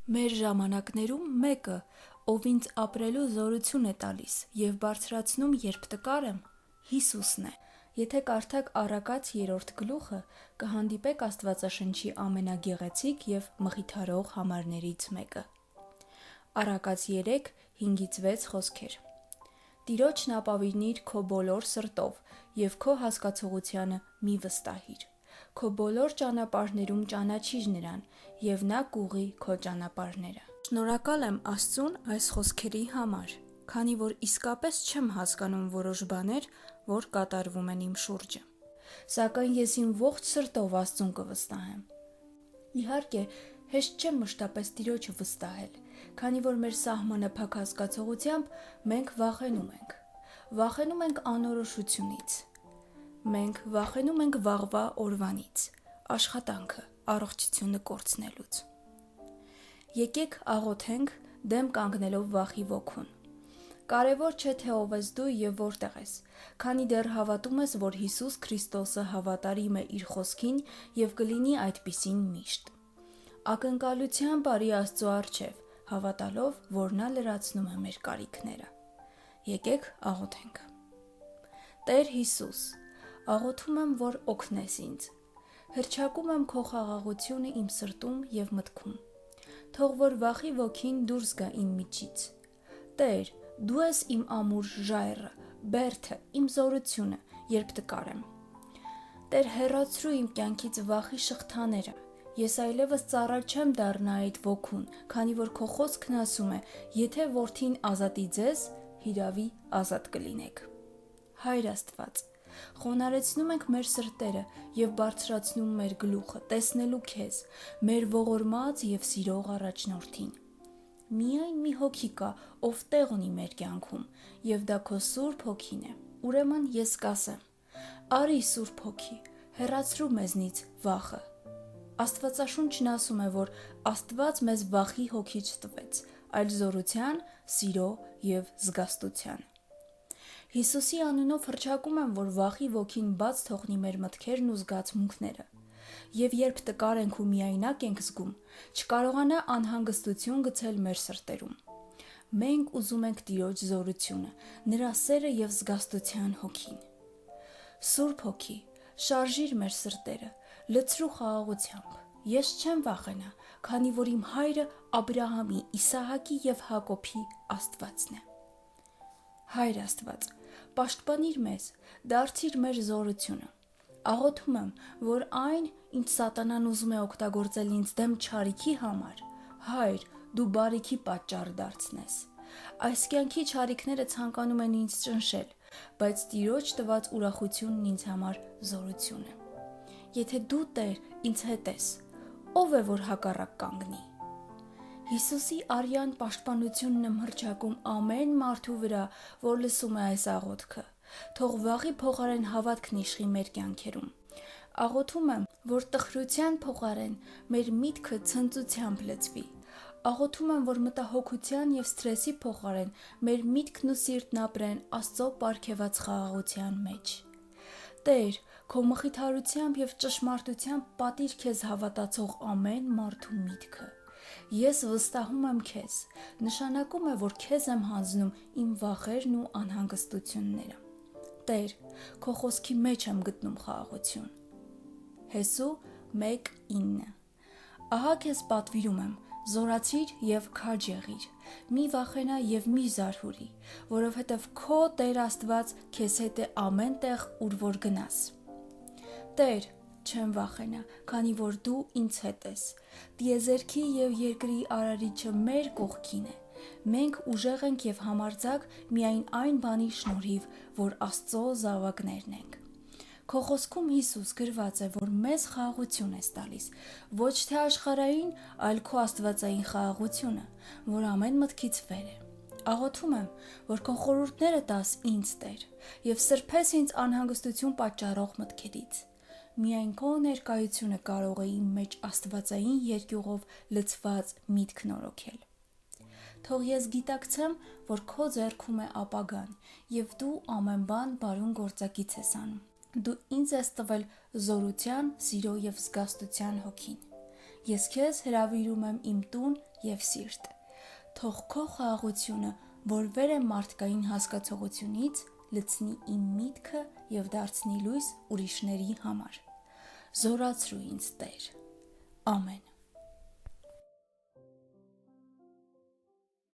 Մեր ժամանակներում մեկը, ով ինձ ապրելու զորություն է տալիս և բարձրացնում, երբ տկար եմ, Հիսուսն է։ Եթե կարդաք Առակաց 3 գլուխը, կհանդիպեք Աստվածաշնչի ամենագեղեցիկ և մխիթարող համարներից մեկը։ Առակաց 3, 5-6 խոսքեր. Տիրոջն ապավինիր քո բոլոր սրտով և քո հասկացողությանը մի վստահիր։ Քո բոլոր ճանապարհներում ճանաչիր նրան, և նա կուղղի քո ճանապարհները։ Շնորհակալ եմ Աստծուն այս խոսքերի համար, քանի որ իսկապես չեմ հասկանում որոշ բաներ, որ կատարվում են իմ շուրջը։ Սակայն ես իմ ողջ սրտով Աստծուն կվստահեմ։ Իհարկե, հեշտ չէ մշտապես Տիրոջը վստահել, քանի որ մեր սահմանը փակ հասկացողությամբ մենք վախենում ենք։ Վախենում ենք անորոշությունից։ Մենք վախենում ենք վաղվա օրվանից, աշխատանքը, առողջությունը կորցնելուց։ Եկեք աղոթենք դեմ կանգնելով վախի ոգուն։ Կարևոր չէ թե ով ես դու և որտեղ ես, քանի դեռ հավատում ես, որ Հիսուս Քրիստոսը հավատարիմ է իր խոսքին և կլինի այդպիսին միշտ։ Ակնկալությամբ արի Աստծո առջև, հավատալով, որ նա լրացնում է մեր կարիքները։ Եկեք աղոթենք։ Տեր Հիսուս, աղոթում եմ, որ օգնես ինձ։ Հռչակում եմ քո խաղաղությունը իմ սրտում և մտքում։ Թող որ վախի ոգին դուրս գա իմ միջից։ Տեր, դու ես իմ ամուր ժայռը, բերդը, իմ զորությունը, երբ տկար եմ։ Տեր, հեռացրու իմ կյանքից վախի շղթաները։ Ես այլևս ծառա չեմ դառնա այդ ոգուն, քանի որ քո խոսքն ասում է. եթե որդին ազատի ձեզ, հիրավի ազատ կլինեք։ Հայր Աստված, խոնարհեցնում ենք մեր սրտերը և բարձրացնում մեր գլուխը, տեսնելու քեզ, մեր ողորմած և սիրող առաջնորդին։ Միայն մի հոգի կա, ով տեղ ունի մեր կյանքում, և դա քո Սուրբ Հոգին է։ Ուրեմն ես կասեմ. արի Սուրբ Հոգի, հեռացրու մեզնից վախը։ Աստվածաշունչն ասում է, որ Աստված մեզ վախի հոգի չտվեց, այլ զորության, սիրո և զգաստության։ Հիսուսի անունով հռչակում եմ, որ վախի ոգին բաց թողնի մեր մտքերն ու զգացմունքները, և երբ տկար ենք ու միայնակ ենք զգում, չկարողանա անհանգստություն գցել մեր սրտերում։ Մենք ուզում ենք Տիրոջ զորությունը, նրա սերը և զգաստության հոգին։ Սուրբ Հոգի, շարժիր մեր սրտերը, լցրու խաղաղությամբ։ Ես չեմ վախենա, քանի որ իմ հայրը Աբրահամի, Իսահակի և Հակոբի Աստվածն է։ Հայր Աստված, պաշտպանիր մեզ, դարձիր մեր զորությունը։ Աղոթում եմ, որ այն, ինչ սատանան ուզում է օգտագործել ինձ դեմ չարիքի համար, Հայր, դու բարիքի պատճառ դարձնես։ Այս կյանքի չարիքները ցանկանում են ինձ ճնշել, բայց Տիրոջ տված ուրախությունն ինձ համար զորություն է։ Եթե դու, Տեր, ինձ հետ ես, ո՞վ է, որ հակառակ կանգնի։ Հիսուսի արյան պաշտպանությունն եմ հռչակում ամեն մարդու վրա, որ լսում է այս աղոթքը։ Թող վախի փոխարեն հավատքն իշխի մեր կյանքերում։ Աղոթում եմ, որ տխրության փոխարեն մեր միտքը ցնծությամբ լցվի։ Աղոթում եմ, որ մտահոգության և սթրեսի փոխարեն մեր միտքն ու սիրտն ապրեն Աստծո պարգևած խաղաղության մեջ։ Տեր, քո մխիթարությամբ և ճշմարտությամբ պատիր քեզ հավատացող ամեն մարդու միտքը։ Ես վստահում եմ քեզ, նշանակում է, որ քեզ եմ հանձնում իմ վախերն ու անհանգստությունները։ Տեր, քո խոսքի մեջ եմ գտնում խաղաղություն։ Հեսու 1:9 Ահա քեզ պատվիրում եմ, զորացիր և քաջ եղիր, մի վախենա և մի զարհուրի, որովհետև քո Տեր Աստված քեզ հետ է ամեն տեղ, ուր որ գնաս։ Տեր, չեմ վախենա, քանի որ դու ինձ հետ ես։ Տիեզերքի և երկրի արարիչը մեր կողքին է։ Մենք ուժեղ ենք և համարձակ միայն այն բանի շնորհիվ, որ Աստծո զավակներն ենք։ Քո խոսքում, Հիսուս, գրված է, որ մեզ խաղաղություն ես տալիս, ոչ թե աշխարհային, այլ քո աստվածային խաղաղությունը, որ ամեն մտքից վեր է։ Աղոթում եմ, որ քո խորհուրդները տաս ինձ, Տեր, և սրբես ինձ անհանգստություն պատճառող մտքերից։ Միայն քո ներկայությունը կարող է իմ մեջ աստվածային երկյուղով լցված միտք նորոգել։ Թող ես գիտակցեմ, որ քո ձեռքում է ապագան, և դու ամեն բան բարուն գործակից ես անում։ Դու ինձ ես տվել զորության, սիրո և զգաստության հոգին։ Ես քեզ հրավիրում եմ իմ տուն և սիրտ։ Թող քո խաղաղությունը, որ վեր է մարդկային հասկացողությունից, լցնի իմ միտքը և դարձնի լույս ուրիշների համար։ Զորացրու ինձ, Տեր։ Ամեն։